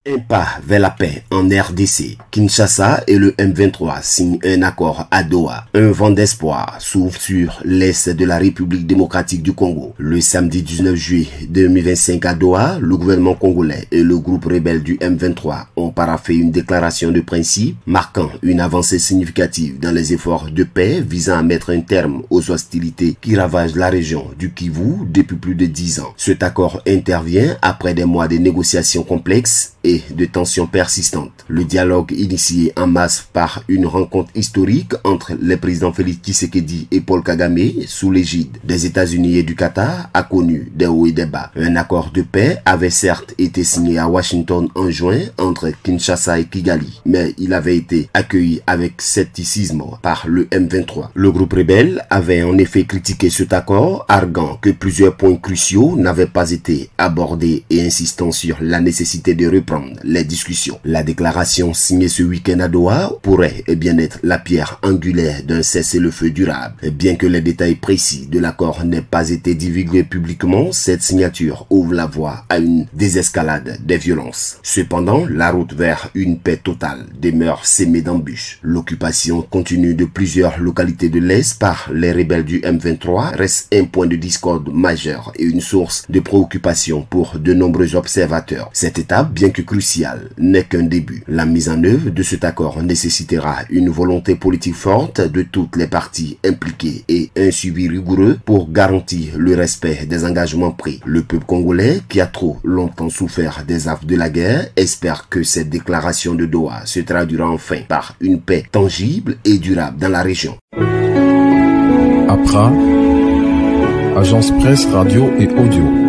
Un pas vers la paix en RDC. Kinshasa et le M23 signent un accord à Doha. Un vent d'espoir s'ouvre sur l'est de la République démocratique du Congo. Le samedi 19 juillet 2025 à Doha, le gouvernement congolais et le groupe rebelle du M23 ont paraphé une déclaration de principe marquant une avancée significative dans les efforts de paix visant à mettre un terme aux hostilités qui ravagent la région du Kivu depuis plus de 10 ans. Cet accord intervient après des mois de négociations complexes et de tensions persistantes. Le dialogue initié en masse par une rencontre historique entre les présidents Félix Tshisekedi et Paul Kagame sous l'égide des États-Unis et du Qatar a connu des hauts et des bas. Un accord de paix avait certes été signé à Washington en juin entre Kinshasa et Kigali, mais il avait été accueilli avec scepticisme par le M23. Le groupe rebelle avait en effet critiqué cet accord, arguant que plusieurs points cruciaux n'avaient pas été abordés et insistant sur la nécessité de reprendre les discussions. La déclaration signée ce week-end à Doha pourrait bien être la pierre angulaire d'un cessez-le-feu durable. Bien que les détails précis de l'accord n'aient pas été divulgués publiquement, cette signature ouvre la voie à une désescalade des violences. Cependant, la route vers une paix totale demeure semée d'embûches. L'occupation continue de plusieurs localités de l'Est par les rebelles du M23 reste un point de discorde majeur et une source de préoccupation pour de nombreux observateurs. Cette étape, bien que crucial, n'est qu'un début. La mise en œuvre de cet accord nécessitera une volonté politique forte de toutes les parties impliquées et un suivi rigoureux pour garantir le respect des engagements pris. Le peuple congolais, qui a trop longtemps souffert des affres de la guerre, espère que cette déclaration de Doha se traduira enfin par une paix tangible et durable dans la région. APRA, Agence Presse, Radio et Audio.